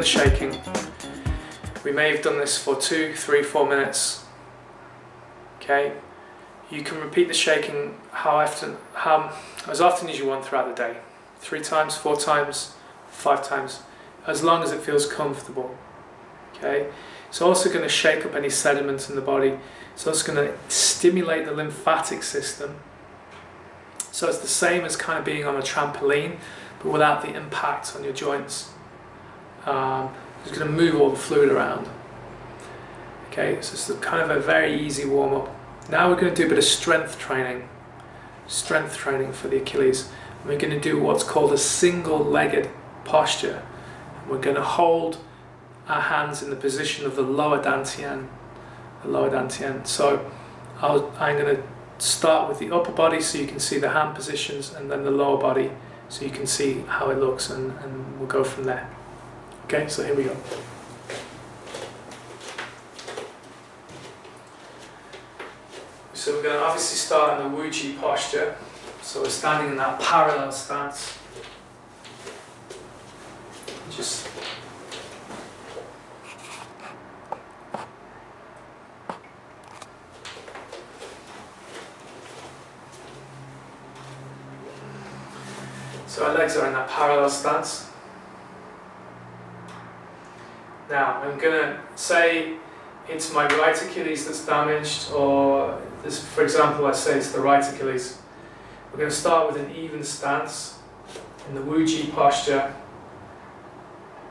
shaking. We may have done this for 2, 3, 4 minutes. Okay, you can repeat the shaking as often as you want throughout the day. 3 times, 4 times, 5 times, as long as it feels comfortable. Okay, it's also going to shake up any sediment in the body. It's also going to stimulate the lymphatic system. So it's the same as kind of being on a trampoline, but without the impact on your joints. It's going to move all the fluid around. Okay, so it's kind of a very easy warm-up. Now we're going to do a bit of strength training for the Achilles. And we're going to do what's called a single-legged posture. And we're going to hold our hands in the position of the lower dantian. So I'm going to start with the upper body so you can see the hand positions, and then the lower body so you can see how it looks, and we'll go from there. Okay, so here we go. So we're going to obviously start in the Wuji posture. So we're standing in that parallel stance. So our legs are in that parallel stance. Now I'm going to say it's my right Achilles that's damaged, or this, for example, let's say it's the right Achilles. We're going to start with an even stance in the Wuji posture.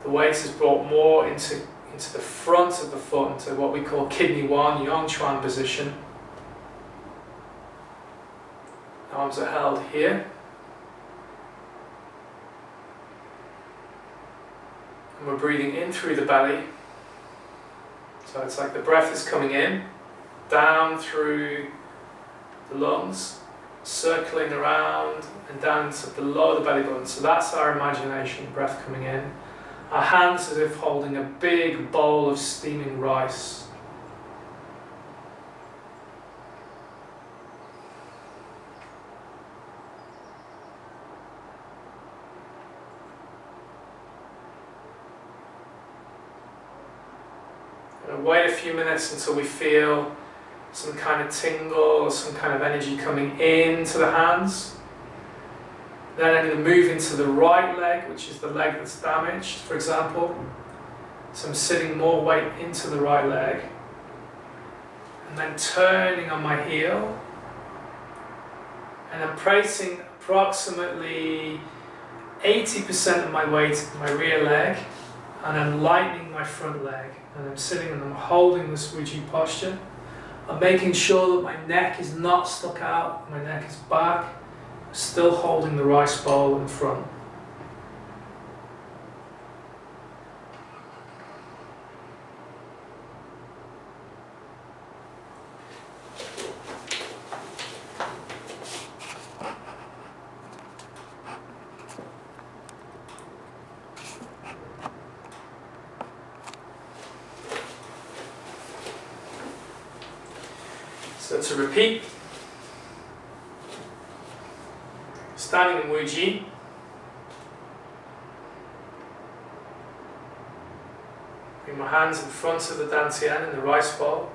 The weight is brought more into the front of the foot, into what we call kidney 1, Yongchuan position. Arms are held here. And we're breathing in through the belly. So it's like the breath is coming in, down through the lungs, circling around and down to below the belly button. So that's our imagination, breath coming in. Our hands as if holding a big bowl of steaming rice. Wait a few minutes until we feel some kind of tingle or some kind of energy coming into the hands. Then I'm going to move into the right leg, which is the leg that's damaged, for example. So I'm sitting more weight into the right leg. And then turning on my heel. And I'm placing approximately 80% of my weight in my rear leg. And I'm lightening my front leg. And I'm sitting and I'm holding this Wuji posture. I'm making sure that my neck is not stuck out, my neck is back, still holding the rice bowl in front. So to repeat, standing in Wuji, bring my hands in front of the dantian in the rice bowl,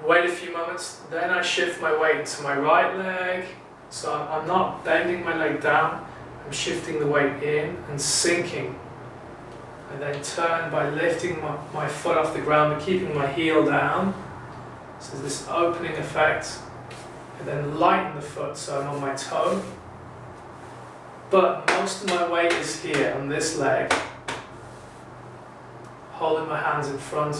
wait a few moments, then I shift my weight to my right leg, so I'm not bending my leg down, I'm shifting the weight in and sinking. I then turn by lifting my foot off the ground but keeping my heel down. So this opening effect, and then lighten the foot so I'm on my toe. But most of my weight is here on this leg, holding my hands in front.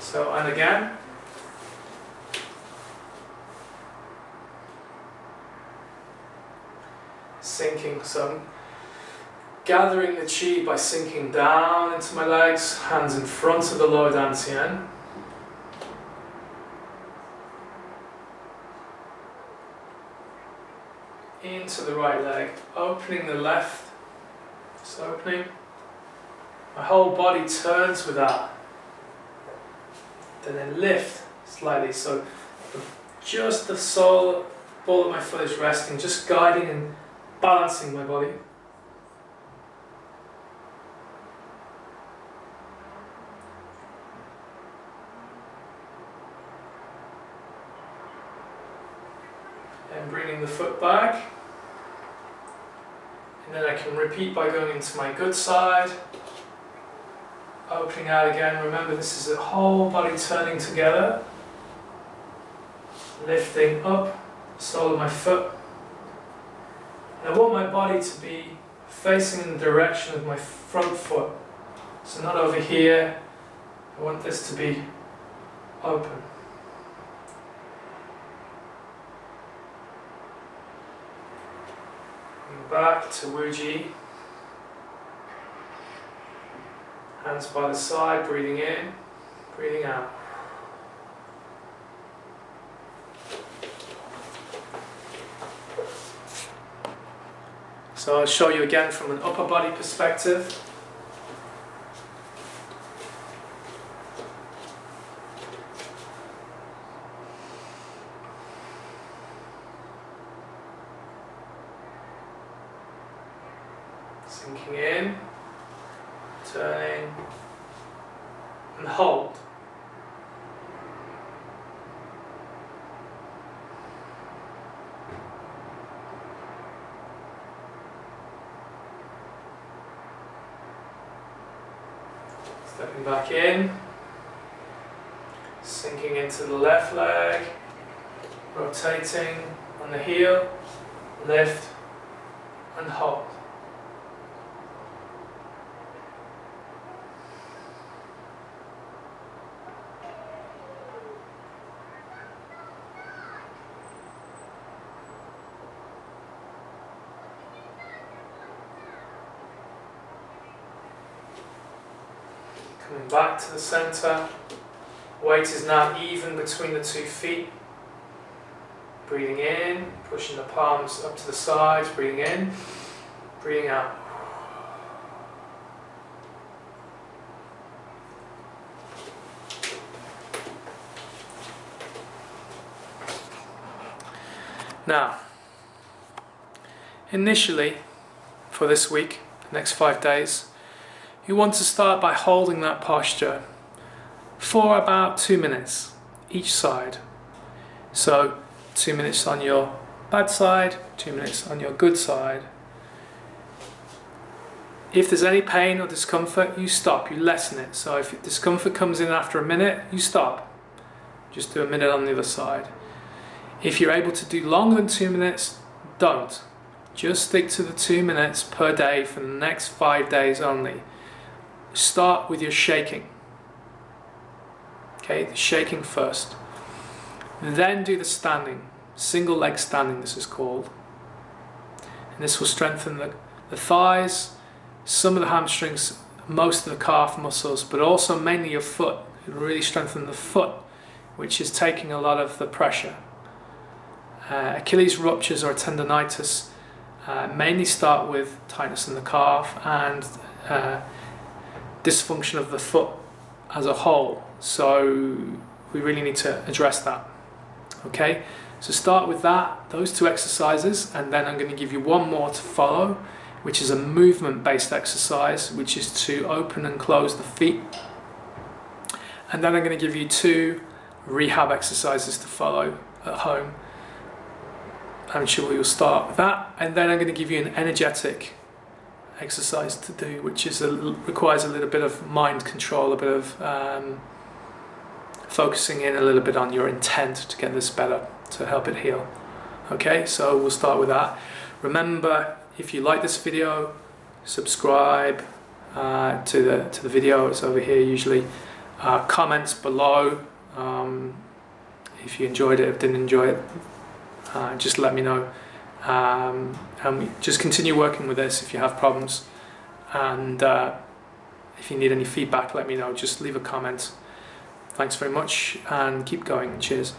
So, and again. Sinking, so I'm gathering the Qi by sinking down into my legs, hands in front of the lower dantian. Into the right leg, opening the left, just opening. My whole body turns with that. then I lift slightly, so just the sole ball of my foot is resting, just guiding and balancing my body. And bringing the foot back. And then I can repeat by going into my good side, opening out again. Remember, this is a whole body turning together, lifting up the sole of my foot. And I want my body to be facing in the direction of my front foot. So not over here, I want this to be open. Back to Wuji. Hands by the side, breathing in, breathing out. So I'll show you again from an upper body perspective. Sinking in, turning, and hold. Stepping back in, sinking into the left leg, rotating on the heel, lift, and hold. Coming back to the center, weight is now even between the 2 feet. Breathing in, pushing the palms up to the sides, breathing in, breathing out. Now, initially, for this week, the next 5 days, you want to start by holding that posture for about 2 minutes each side. So 2 minutes on your bad side, 2 minutes on your good side. If there's any pain or discomfort, you stop, you lessen it. So if discomfort comes in after a minute, you stop. Just do a minute on the other side. If you're able to do longer than 2 minutes, don't. Just stick to the 2 minutes per day for the next 5 days only. Start with your shaking. Okay, the shaking first. Then do the standing. Single leg standing, this is called. And this will strengthen the thighs, some of the hamstrings, most of the calf muscles, but also mainly your foot. It will really strengthen the foot, which is taking a lot of the pressure. Achilles ruptures or tendonitis mainly start with tightness in the calf and dysfunction of the foot as a whole. So we really need to address that. Okay, so start with those 2 exercises, and then I'm going to give you one more to follow, which is a movement-based exercise, which is to open and close the feet. And then I'm going to give you 2 rehab exercises to follow at home. I'm sure we will start with that, and then I'm going to give you an energetic exercise to do, which is requires a little bit of mind control, a bit of focusing in a little bit on your intent to get this better, to help it heal. Okay, so we'll start with that. Remember, if you like this video, subscribe to the video. It's over here usually. Comments below if you enjoyed it, if didn't enjoy it. Just let me know, and we just continue working with this if you have problems, and if you need any feedback, let me know. Just leave a comment. Thanks very much and keep going. Cheers.